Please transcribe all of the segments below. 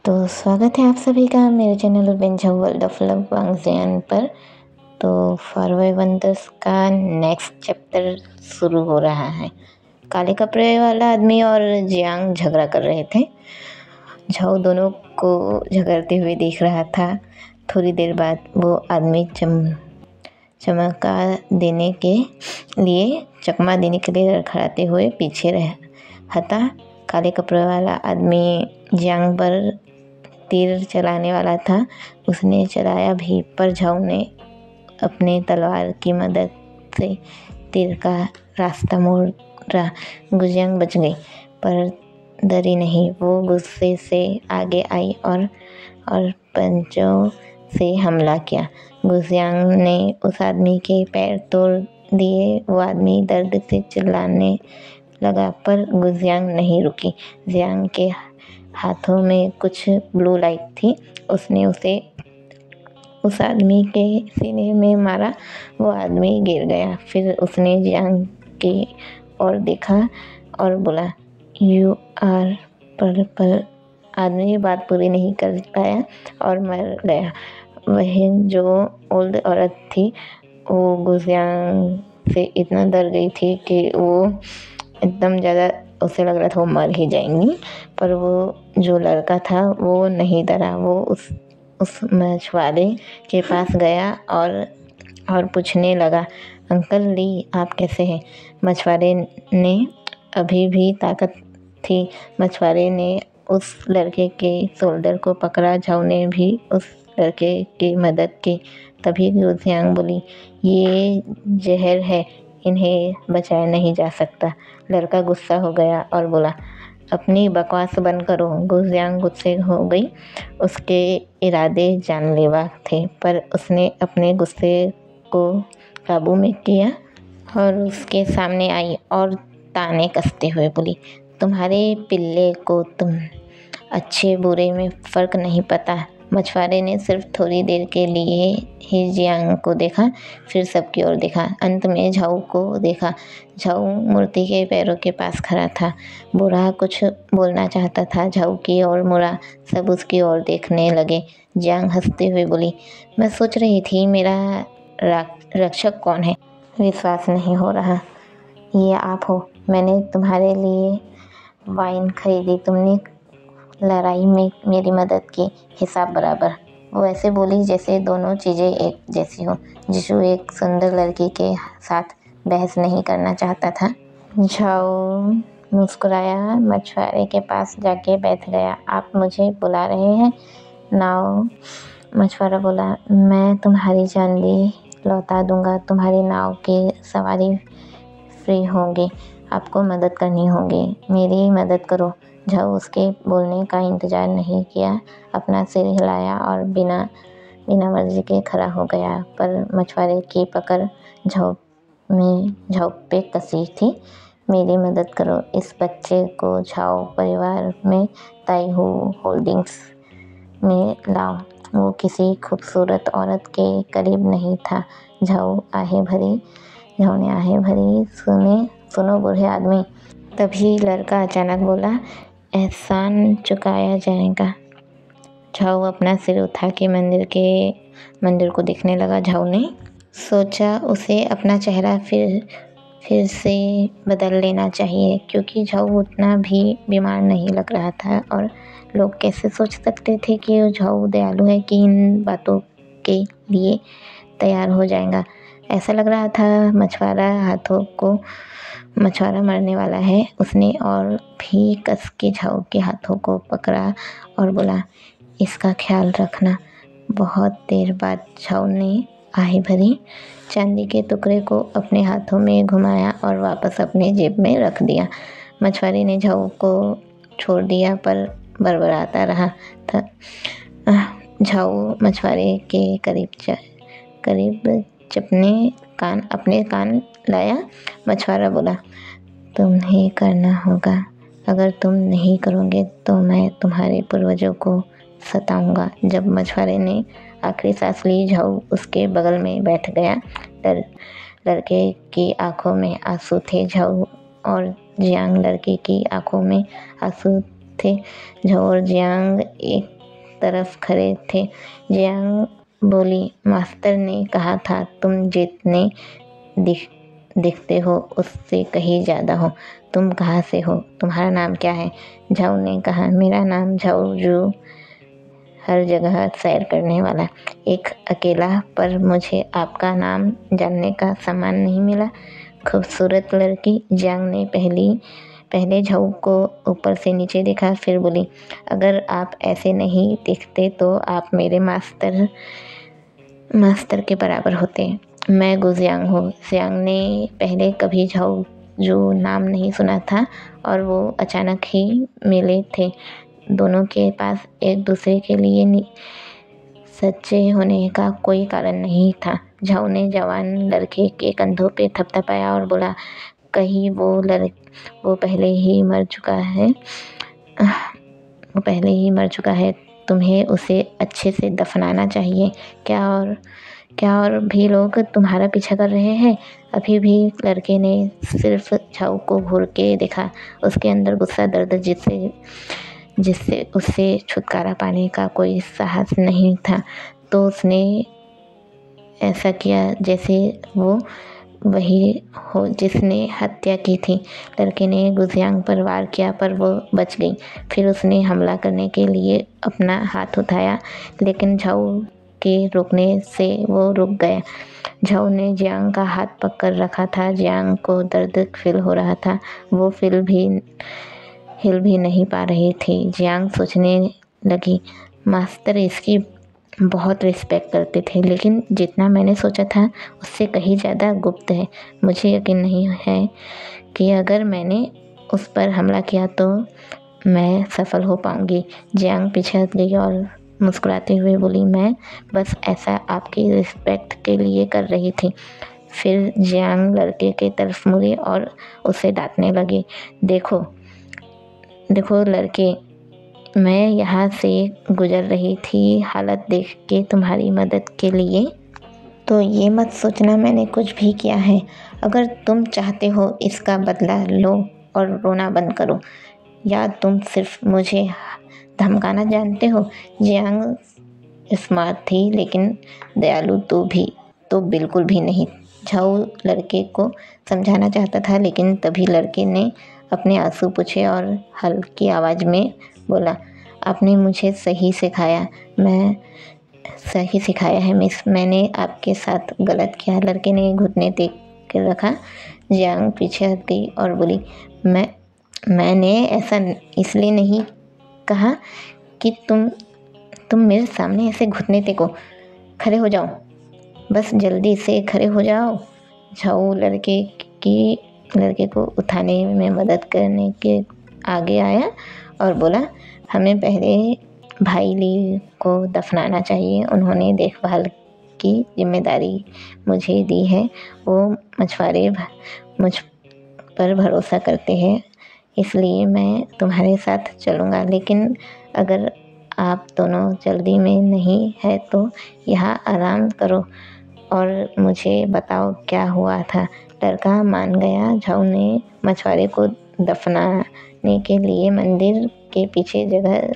तो स्वागत है आप सभी का मेरे चैनल बेंझा वर्ल्ड ऑफ लव वांगजियान पर। तो फारवे वंडर्स का नेक्स्ट चैप्टर शुरू हो रहा है। काले कपड़े वाला आदमी और जियांग झगड़ा कर रहे थे। झाओ दोनों को झगड़ते हुए देख रहा था। थोड़ी देर बाद वो आदमी चकमा देने के लिए लड़खड़ाते हुए पीछे हटा। काले कपड़े वाला आदमी जियांग पर तीर चलाने वाला था। उसने चलाया भी, पर झाओ ने अपने तलवार की मदद से तीर का रास्ता मोड़ा। गुजियांग बच गई, पर डरी नहीं। वो गुस्से से आगे आई और पंचों से हमला किया। गुजियांग ने उस आदमी के पैर तोड़ दिए। वो आदमी दर्द से चिल्लाने लगा, पर गुजियांग नहीं रुकी। जियांग के हाथों में कुछ ब्लू लाइट थी। उसने उसे उस आदमी के सीने में मारा। वो आदमी गिर गया। फिर उसने जियांग की ओर देखा और बोला, यू आर पर्पल। आदमी बात पूरी नहीं कर पाया और मर गया। वह जो ओल्ड औरत थी वो गुजियांग से इतना डर गई थी कि वो एकदम ज़्यादा, उसे लग रहा था वो मर ही जाएंगी। पर वो जो लड़का था वो नहीं डरा। वो उस मछुआरे के पास गया और पूछने लगा, अंकल ली आप कैसे हैं? मछुआरे ने अभी भी ताकत थी। मछुआरे ने उस लड़के के शोल्डर को पकड़ा। झाओ ने भी उस लड़के की मदद की। तभी गुजियांग बोली, ये जहर है, इन्हें बचाया नहीं जा सकता। लड़का गुस्सा हो गया और बोला, अपनी बकवास बंद करो। गुजियांग गुस्से हो गई। उसके इरादे जानलेवा थे, पर उसने अपने गुस्से को काबू में किया और उसके सामने आई और ताने कसते हुए बोली, तुम्हारे पिल्ले को तुम अच्छे बुरे में फ़र्क नहीं पता। मछुआरे ने सिर्फ थोड़ी देर के लिए ही जियांग को देखा, फिर सबकी ओर देखा। अंत में झाओ को देखा। झाओ मूर्ति के पैरों के पास खड़ा था। बूढ़ा कुछ बोलना चाहता था। झाओ की ओर मुड़ा। सब उसकी ओर देखने लगे। जियांग हंसते हुए बोली, मैं सोच रही थी मेरा रक्षक कौन है। विश्वास नहीं हो रहा, ये आप हो। मैंने तुम्हारे लिए वाइन खरीदी, तुमने लड़ाई में मेरी मदद की, हिसाब बराबर। वो ऐसे बोली जैसे दोनों चीज़ें एक जैसी हो। जिशु एक सुंदर लड़की के साथ बहस नहीं करना चाहता था। झाओ मुस्कुराया, मछुआरे के पास जाके बैठ गया। आप मुझे बुला रहे हैं? नाव? मछुआरा बोला, मैं तुम्हारी चांदी लौटा दूंगा। तुम्हारी नाव की सवारी फ्री होगी। आपको मदद करनी होगी। मेरी मदद करो। झाओ उसके बोलने का इंतज़ार नहीं किया, अपना सिर हिलाया और बिना मर्जी के खड़ा हो गया। पर मछुआरे की पकड़ झाओ पे कसी थी। मेरी मदद करो। इस बच्चे को झाओ परिवार में ताइहू होल्डिंग्स में लाओ। वो किसी खूबसूरत औरत के करीब नहीं था। झाओ ने आहें भरी, सुनो बूढ़े आदमी। तभी लड़का अचानक बोला, एहसान चुकाया जाएगा। झाओ अपना सिर उठा के मंदिर को देखने लगा। झाओ ने सोचा उसे अपना चेहरा फिर से बदल लेना चाहिए, क्योंकि झाओ उतना भी बीमार नहीं लग रहा था। और लोग कैसे सोच सकते थे कि झाओ दयालु है कि इन बातों के लिए तैयार हो जाएगा। ऐसा लग रहा था मछुआरा मरने वाला है। उसने और भी कस के झाओ के हाथों को पकड़ा और बोला, इसका ख्याल रखना। बहुत देर बाद झाओ ने आहें भरी, चांदी के टुकड़े को अपने हाथों में घुमाया और वापस अपने जेब में रख दिया। मछुआरे ने झाओ को छोड़ दिया, पर बड़बड़ाता रहा था। झाओ मछुआरे के करीब अपने कान लाया। मछुआरा बोला, तुम्हें करना होगा। अगर तुम नहीं करोगे तो मैं तुम्हारे पूर्वजों को सताऊंगा। जब मछुआरे ने आखिरी सांस ली, झाओ उसके बगल में बैठ गया। लड़के की आंखों में आंसू थे। झाओ और जियांग लड़के की आंखों में आंसू थे। झाओ और जियांग एक तरफ खड़े थे। जियांग बोली, मास्टर ने कहा था तुम जितने दिखते हो उससे कहीं ज़्यादा हो। तुम कहाँ से हो? तुम्हारा नाम क्या है? झाऊ ने कहा, मेरा नाम झाऊ जू, हर जगह सैर करने वाला। एक अकेला, पर मुझे आपका नाम जानने का सम्मान नहीं मिला। खूबसूरत लड़की। जियांग ने पहले झाऊ को ऊपर से नीचे देखा, फिर बोली, अगर आप ऐसे नहीं दिखते तो आप मेरे मास्टर के बराबर होते। मैं गुजियांग हूँ। जियांग ने पहले कभी झाऊ जो नाम नहीं सुना था और वो अचानक ही मिले थे। दोनों के पास एक दूसरे के लिए सच्चे होने का कोई कारण नहीं था। झाऊ ने जवान लड़के के कंधों पे थपथपाया और बोला, कहीं वो पहले ही मर चुका है। तुम्हें उसे अच्छे से दफनाना चाहिए। क्या और भी लोग तुम्हारा पीछा कर रहे हैं? अभी भी लड़के ने सिर्फ झाऊ को घूर के देखा। उसके अंदर गुस्सा, दर्द, जिससे उसे छुटकारा पाने का कोई साहस नहीं था। तो उसने ऐसा किया जैसे वो वही हो जिसने हत्या की थी। लड़के ने गुजियांग पर वार किया, पर वो बच गई। फिर उसने हमला करने के लिए अपना हाथ उठाया, लेकिन झाऊ के रुकने से वो रुक गया। झाऊ ने जियांग का हाथ पकड़ रखा था। जियांग को दर्द फील हो रहा था। वो हिल भी नहीं पा रही थी। जियांग सोचने लगी, मास्टर इसकी बहुत रिस्पेक्ट करते थे, लेकिन जितना मैंने सोचा था उससे कहीं ज़्यादा गुप्त है। मुझे यकीन नहीं है कि अगर मैंने उस पर हमला किया तो मैं सफल हो पाऊंगी। जियांग पीछे हट गई और मुस्कुराते हुए बोली, मैं बस ऐसा आपकी रिस्पेक्ट के लिए कर रही थी। फिर जियांग लड़के के तरफ मुड़ी और उसे डांटने लगी, देखो लड़के, मैं यहाँ से गुजर रही थी हालत देख के तुम्हारी मदद के लिए, तो ये मत सोचना मैंने कुछ भी किया है। अगर तुम चाहते हो इसका बदला लो और रोना बंद करो, या तुम सिर्फ मुझे धमकाना जानते हो। जियांग स्मार्ट थी, लेकिन दयालु तो बिल्कुल भी नहीं। झाऊ लड़के को समझाना चाहता था, लेकिन तभी लड़के ने अपने आंसू पोंछे और हल्की आवाज़ में बोला, आपने मुझे सही सिखाया है मिस। मैंने आपके साथ गलत किया। लड़के ने घुटने टेक कर रखा। जियांग पीछे हट गई और बोली, मैंने ऐसा इसलिए नहीं कहा कि तुम मेरे सामने ऐसे घुटने टेको। खड़े हो जाओ, बस जल्दी से खड़े हो जाओ। झाऊ लड़के को उठाने में मदद करने के आगे आया और बोला, हमें पहले भाई ली को दफनाना चाहिए। उन्होंने देखभाल की जिम्मेदारी मुझे दी है। वो मछुआरे मुझ पर भरोसा करते हैं, इसलिए मैं तुम्हारे साथ चलूँगा। लेकिन अगर आप दोनों जल्दी में नहीं है तो यहाँ आराम करो और मुझे बताओ क्या हुआ था। लड़का मान गया। झाऊ ने मछुआरे को दफनाने के लिए मंदिर के पीछे जगह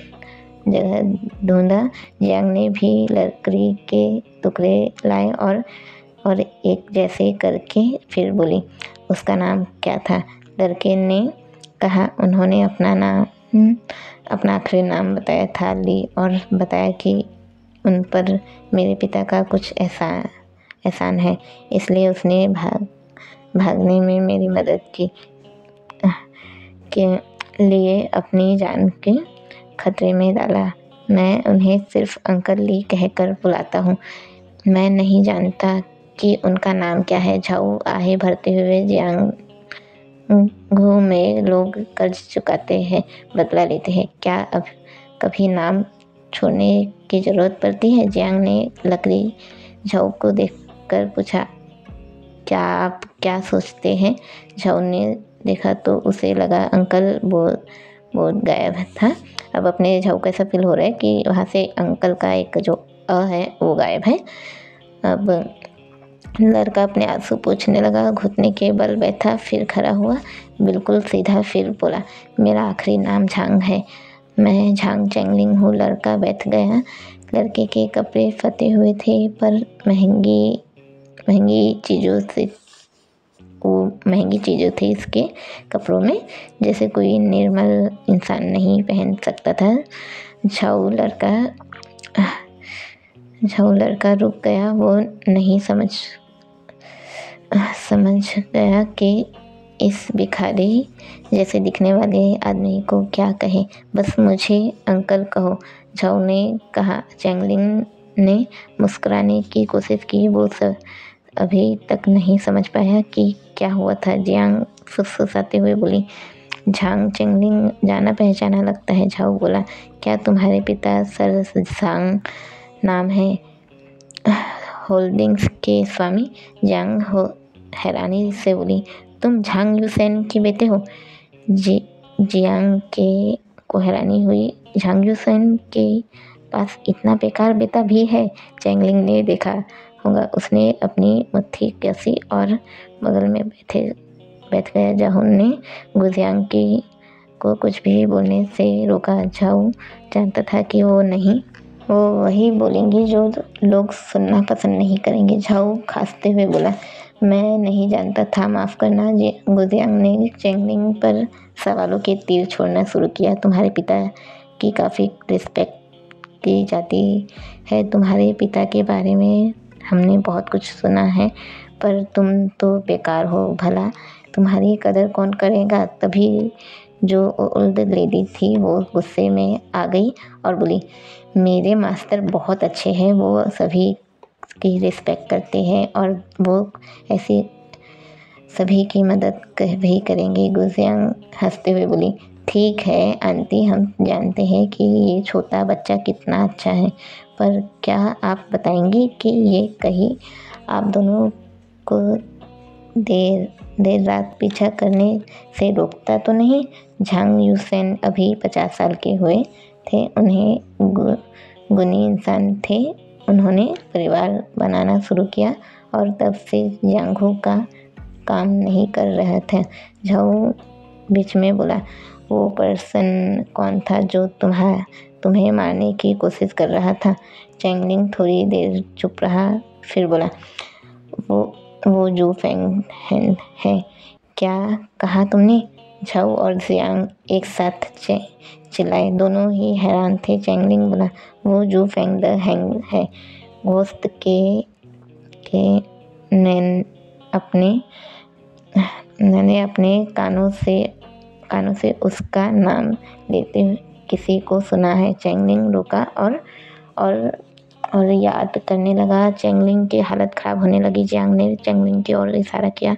ढूंढा। जियांग ने भी लकड़ी के टुकड़े लाए और एक जैसे करके फिर बोली, उसका नाम क्या था? लड़के ने कहा, उन्होंने अपना आखिरी नाम बताया था, ली, और बताया कि उन पर मेरे पिता का कुछ एहसान है, इसलिए उसने भागने में मेरी मदद की के लिए अपनी जान के खतरे में डाला। मैं उन्हें सिर्फ अंकल ली कहकर बुलाता हूँ। मैं नहीं जानता कि उनका नाम क्या है। झाऊ आहे भरते हुए, जियांग में लोग कर्ज चुकाते हैं, बदला लेते हैं, क्या अब कभी नाम छोड़ने की ज़रूरत पड़ती है? जियांग ने लकड़ी झाऊ को देखकर पूछा, क्या आप क्या सोचते हैं? झाऊ ने देखा तो उसे लगा अंकल बहुत गायब था। अब अपने झाऊ को ऐसा फील हो रहा है कि वहाँ से अंकल का एक जो है वो गायब है। अब लड़का अपने आंसू पोंछने लगा, घुटने के बल बैठा, फिर खड़ा हुआ बिल्कुल सीधा, फिर बोला, मेरा आखिरी नाम झांग है। मैं झांग चैंगलिंग हूँ। लड़का बैठ गया। लड़के के कपड़े फटे हुए थे, पर महंगी चीज़ों थी इसके कपड़ों में, जैसे कोई निर्मल इंसान नहीं पहन सकता था। झाऊ लड़का रुक गया। वो नहीं समझ गया कि इस भिखारी जैसे दिखने वाले आदमी को क्या कहे। बस मुझे अंकल कहो, झाऊ ने कहा। चैंगलिंग ने मुस्कुराने की कोशिश की। वो सब अभी तक नहीं समझ पाया कि क्या हुआ था। जियांग फुसफुसाते हुए बोली, झांग चैंगलिंग जाना पहचाना लगता है। झाऊ बोला, क्या तुम्हारे पिता सर झांग नाम है होल्डिंग्स के स्वामी? जियांग हैरानी से बोली, तुम झांग यूसेन के बेटे हो? जियांग को हैरानी हुई। झांग यूसेन के पास इतना बेकार बेटा भी है? चैंगलिंग ने देखा होगा। उसने अपनी मुट्ठी कसी और बगल में बैठ गया। झाऊ ने गुजियांग को कुछ भी बोलने से रोका। झाऊ जानता था कि वो वही बोलेंगी जो लोग सुनना पसंद नहीं करेंगे। झाऊ खांसते हुए बोला, मैं नहीं जानता था, माफ़ करना। गुजियांग ने चैंगलिंग पर सवालों के तीर छोड़ना शुरू किया। तुम्हारे पिता की काफ़ी रिस्पेक्ट की जाती है। तुम्हारे पिता के बारे में हमने बहुत कुछ सुना है, पर तुम तो बेकार हो। भला तुम्हारी कदर कौन करेगा? तभी जो ओल्ड लेडी थी वो गुस्से में आ गई और बोली, मेरे मास्टर बहुत अच्छे हैं। वो सभी की रिस्पेक्ट करते हैं और वो ऐसी सभी की मदद भी करेंगे। गुजियांग हंसते हुए बोली, ठीक है आंटी, हम जानते हैं कि ये छोटा बच्चा कितना अच्छा है, पर क्या आप बताएंगी कि ये कहीं आप दोनों को देर रात पीछा करने से रोकता तो नहीं? झांग यूसेन अभी 50 साल के हुए थे। उन्हें गुणी इंसान थे। उन्होंने परिवार बनाना शुरू किया और तब से जियांग का काम नहीं कर रहा था। झाऊ बीच में बोला, वो पर्सन कौन था जो तुम्हें मारने की कोशिश कर रहा था? चैंगलिंग थोड़ी देर चुप रहा, फिर बोला, वो जू फेंग है। क्या कहा तुमने? झाऊ और जियांग एक साथ चिल्लाए। दोनों ही हैरान थे। चैंगलिंग बोला, वो जू फेंग द हैंग है। घोस्ट के मैंने अपने कानों से उसका नाम लेते हुए किसी को सुना है। चैंगलिंग रुका और याद करने लगा। चैंगलिंग की हालत खराब होने लगी। जियांग ने चैंगलिंग की ओर इशारा किया,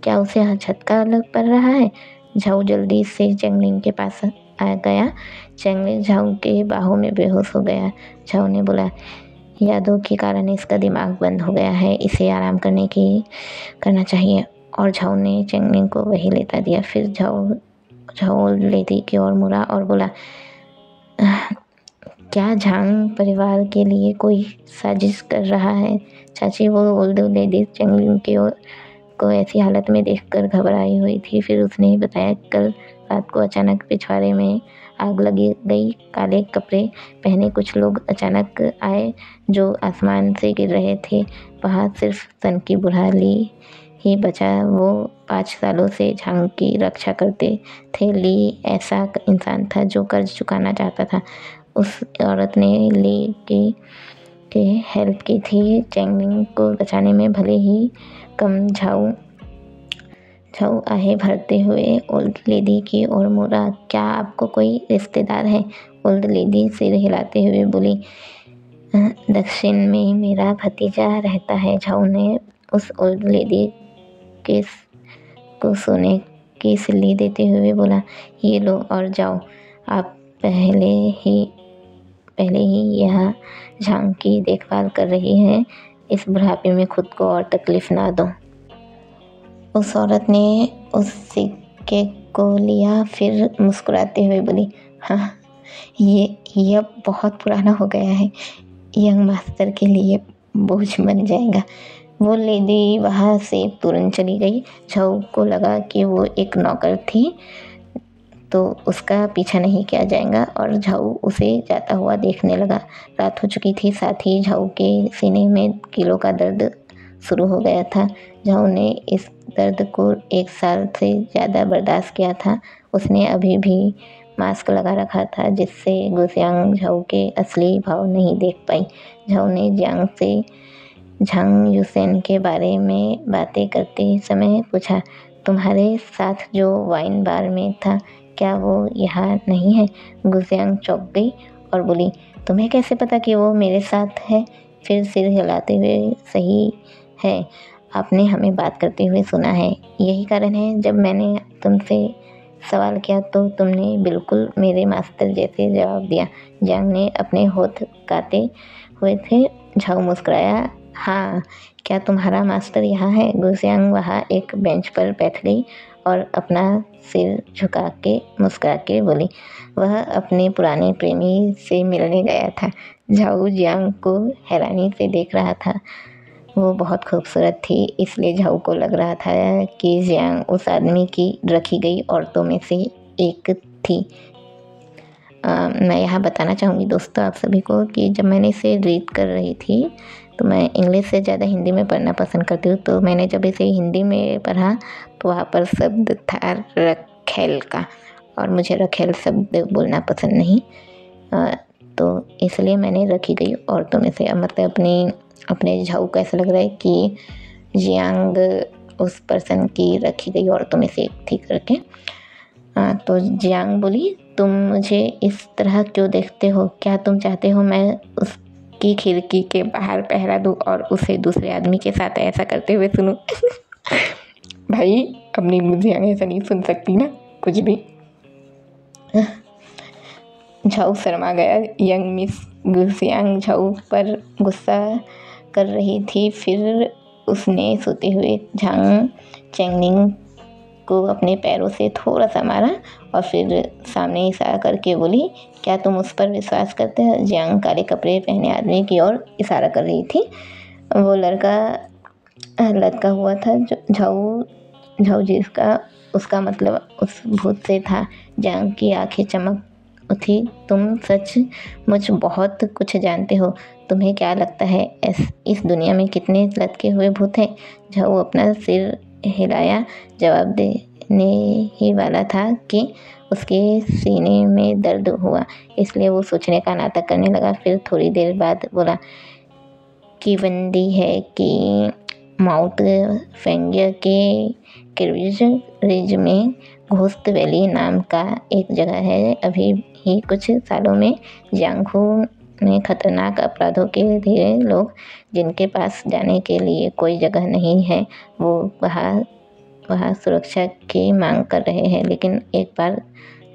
क्या उसे झटका लग पड़ रहा है? झाऊ जल्दी से चैंगलिंग के पास आ गया। चैंगलिंग झाऊ के बाहों में बेहोश हो गया। झाऊ ने बोला, यादों के कारण इसका दिमाग बंद हो गया है, इसे आराम करना चाहिए। और झाऊ ने चैंगलिंग को वही लेटा दिया। फिर झाऊ लेडी की ओर मुड़ा और बोला, क्या झांग परिवार के लिए कोई साजिश कर रहा है? चाची, वो ओल्ड लेडी चैंगलिंग को ऐसी हालत में देखकर घबराई हुई थी। फिर उसने बताया, कल रात को अचानक पिछवाड़े में आग लगी गई। काले कपड़े पहने कुछ लोग अचानक आए जो आसमान से गिर रहे थे। वहाँ सिर्फ सन की बुढ़ाली ही बचा। वो 5 सालों से झांग की रक्षा करते थे। ली ऐसा इंसान था जो कर्ज चुकाना चाहता था। उस औरत ने ली के हेल्प की थी चैंगलिंग को बचाने में। भले ही कम। झाऊ आहे भरते हुए ओल्ड लेडी की ओर मुड़ा, क्या आपको कोई रिश्तेदार है? ओल्ड लेडी सिर हिलाते हुए बोली, दक्षिण में मेरा भतीजा रहता है। झाऊ ने उस ओल्ड लेडी को सोने की सिल्ली देते हुए बोला, ये लो और जाओ। आप पहले ही यह झांग की देखभाल कर रही हैं। इस बुढ़ापे में खुद को और तकलीफ ना दो। उस औरत ने उस सिक्के को लिया, फिर मुस्कुराते हुए बोली, हाँ, ये अब बहुत पुराना हो गया है, यंग मास्टर के लिए बोझ बन जाएगा। वो लेडी वहाँ से तुरंत चली गई। झाऊ को लगा कि वो एक नौकर थी तो उसका पीछा नहीं किया जाएगा और झाऊ उसे जाता हुआ देखने लगा। रात हो चुकी थी, साथ ही झाऊ के सीने में कीलों का दर्द शुरू हो गया था। झाऊ ने इस दर्द को 1 साल से ज़्यादा बर्दाश्त किया था। उसने अभी भी मास्क लगा रखा था, जिससे गुजियांग झाऊ के असली भाव नहीं देख पाई। झाऊ ने जियांग से झांग युसेन के बारे में बातें करते समय पूछा, तुम्हारे साथ जो वाइन बार में था, क्या वो यहाँ नहीं है? गुजियांग चौंक गई और बोली, तुम्हें कैसे पता कि वो मेरे साथ है? फिर सिर हिलाते हुए, सही है, आपने हमें बात करते हुए सुना है। यही कारण है जब मैंने तुमसे सवाल किया तो तुमने बिल्कुल मेरे मास्टर जैसे जवाब दिया। जियांग ने अपने होठ काटे हुए थे। झाऊ मुस्कुराया, हाँ, क्या तुम्हारा मास्टर यहाँ है? गुजियांग वहाँ एक बेंच पर बैठ गई और अपना सिर झुका के मुस्कुरा के बोली, वह अपने पुराने प्रेमी से मिलने गया था। झाऊ जियांग को हैरानी से देख रहा था। वो बहुत खूबसूरत थी, इसलिए झाऊ को लग रहा था कि जियांग उस आदमी की रखी गई औरतों में से एक थी। मैं यहाँ बताना चाहूँगी दोस्तों आप सभी को कि जब मैंने इसे रीड कर रही थी तो मैं इंग्लिश से ज़्यादा हिंदी में पढ़ना पसंद करती हूँ। तो मैंने जब इसे हिंदी में पढ़ा तो वहाँ पर शब्द था रखेल का, और मुझे रखेल शब्द बोलना पसंद नहीं, तो इसलिए मैंने रखी गई औरतों में से, मतलब अपने झाऊ को ऐसा लग रहा है कि जियांग उस पर्सन की रखी गई औरतों में से एक थी करके। तो जियांग बोली, तुम मुझे इस तरह क्यों देखते हो? क्या तुम चाहते हो मैं उसकी खिड़की के बाहर पहरा दूँ और उसे दूसरे आदमी के साथ ऐसा करते हुए सुनूं? भाई अपनी जियांग ऐसा नहीं सुन सकती ना कुछ भी। झाऊ शर्मा गया। यंग मिस गुजियांग झाऊ पर गुस्सा कर रही थी। फिर उसने सोते हुए झांग चेंगनिंग को अपने पैरों से थोड़ा सा मारा और फिर सामने इशारा करके बोली, क्या तुम उस पर विश्वास करते हो? जियांग काले कपड़े पहने आदमी की ओर इशारा कर रही थी। वो लड़का लटका हुआ था, झाऊ जिसका उसका मतलब उस भूत से था। जियांग की आंखें चमक उठी, तुम सच मुझ बहुत कुछ जानते हो। तुम्हें क्या लगता है इस दुनिया में कितने लटके हुए भूत हैं? झाऊ अपना सिर हिलाया। जवाब देने ही वाला था कि उसके सीने में दर्द हुआ, इसलिए वो सोचने का नाटक करने लगा। फिर थोड़ी देर बाद बोला, कीवंडी है कि माउथ फेंगियर के किर्विज रिज में घोस्ट वैली नाम का एक जगह है। अभी ही कुछ सालों में जियांगहू में खतरनाक अपराधों के धीरे लोग जिनके पास जाने के लिए कोई जगह नहीं है, वो वहाँ सुरक्षा की मांग कर रहे हैं। लेकिन एक बार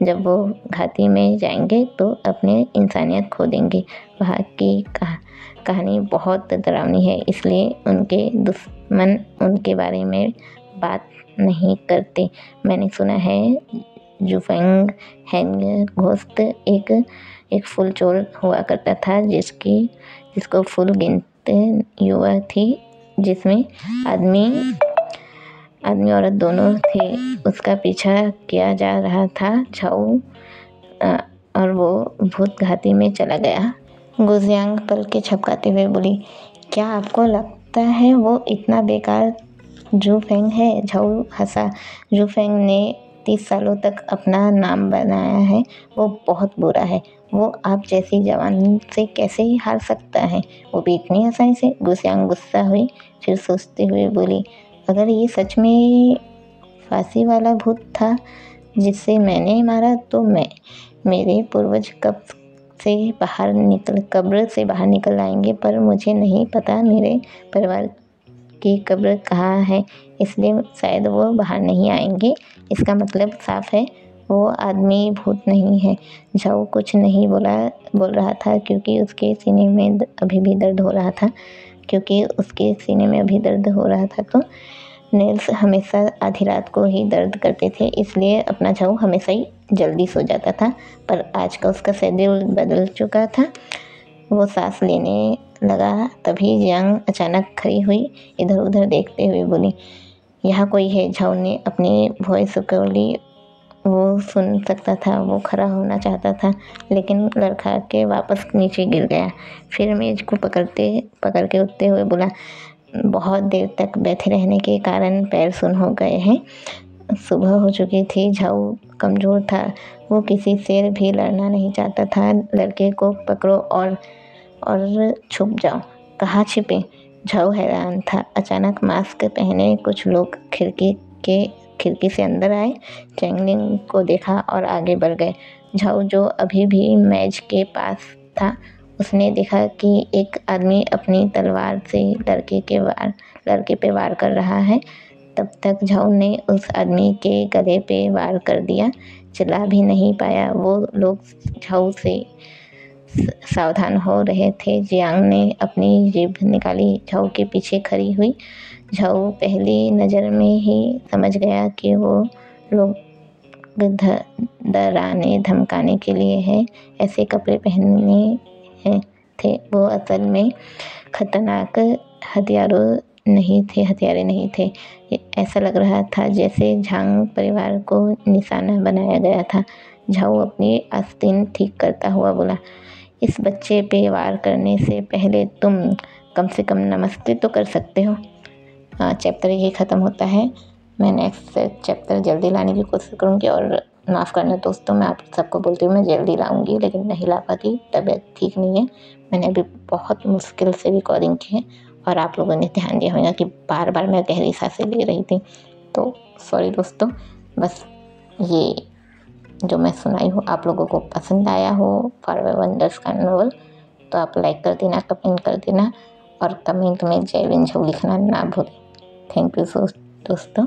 जब वो घाटी में जाएंगे तो अपने इंसानियत खो देंगे। वहाँ की कहानी बहुत डरावनी है, इसलिए उनके दुश्मन उनके बारे में बात नहीं करते। मैंने सुना है जुफेंग हैंग घोस्ट एक फुल चोर हुआ करता था, जिसको फुल गिनते युवा थी, जिसमें आदमी औरत दोनों थे। उसका पीछा किया जा रहा था झाऊ, और वो भूत घाटी में चला गया। गुजियांग पल के झपकाते हुए बोली, क्या आपको लगता है वो इतना बेकार जुफेंग है? झाऊ हंसा। जुफेंग ने 30 सालों तक अपना नाम बनाया है, वो बहुत बुरा है। वो आप जैसी जवान से कैसे ही हार सकता है, वो भी इतनी आसानी से? गुजियांग गुस्सा हुई, फिर सोचते हुए बोली, अगर ये सच में फांसी वाला भूत था जिसे मैंने मारा तो मेरे पूर्वज कब्र से बाहर निकल आएंगे, पर मुझे नहीं पता मेरे परिवार की कब्र कहाँ है, इसलिए शायद वो बाहर नहीं आएंगे। इसका मतलब साफ है वो आदमी भूत नहीं है। झाऊ कुछ नहीं बोल रहा था क्योंकि उसके सीने में अभी भी दर्द हो रहा था। तो नेल्स हमेशा आधी रात को ही दर्द करते थे, इसलिए अपना झाऊ हमेशा ही जल्दी सो जाता था। पर आज का उसका शेड्यूल बदल चुका था। वो सांस लेने लगा, तभी जियांग अचानक खड़ी हुई, इधर उधर देखते हुए बोली, यहाँ कोई है? झाऊ ने अपनी वॉइस को ली वो सुन सकता था, वो खड़ा होना चाहता था, लेकिन लड़खड़ा के वापस नीचे गिर गया। फिर मेज को पकड़ के उठते हुए बोला, बहुत देर तक बैठे रहने के कारण पैर सुन हो गए हैं। सुबह हो चुकी थी। झाऊ कमज़ोर था, वो किसी से भी लड़ना नहीं चाहता था। लड़के को पकड़ो और छुप जाओ। कहाँ छिपे? झाऊ हैरान था। अचानक मास्क पहने कुछ लोग खिड़की से अंदर आए, चैंगलिंग को देखा और आगे बढ़ गए। झाऊ, जो अभी भी मेज के पास था, उसने देखा कि एक आदमी अपनी तलवार से लड़के पे वार कर रहा है। तब तक झाऊ ने उस आदमी के गले पे वार कर दिया। चला भी नहीं पाया। वो लोग झाऊ से सावधान हो रहे थे। जियांग ने अपनी जीभ निकाली, झाऊ के पीछे खड़ी हुई। झाऊ पहली नज़र में ही समझ गया कि वो लोग डराने धमकाने के लिए हैं। ऐसे कपड़े पहने हैं थे। वो असल में खतरनाक हथियारे नहीं थे। ऐसा लग रहा था जैसे झांग परिवार को निशाना बनाया गया था। झाऊ अपनी आस्तीन ठीक करता हुआ बोला, इस बच्चे पे वार करने से पहले तुम कम से कम नमस्ते तो कर सकते हो। चैप्टर ये ख़त्म होता है। मैं नेक्स्ट चैप्टर जल्दी लाने की कोशिश करूँगी, और माफ़ करना दोस्तों, मैं आप सबको बोलती हूँ मैं जल्दी लाऊँगी, लेकिन नहीं ला पाती, तबीयत ठीक नहीं है। मैंने अभी बहुत मुश्किल से रिकॉर्डिंग की है, और आप लोगों ने ध्यान दिया होगा कि बार बार मैं गहरी सांसें ले रही थी, तो सॉरी दोस्तों। बस ये जो मैं सुनाई हूँ आप लोगों को पसंद आया हो, फॉरएवर वंडर्स का नॉवल, तो आप लाइक कर देना, कमेंट कर देना, और कमेंट में जय विंझू लिखना ना भूलें। थैंक यू दोस्तों।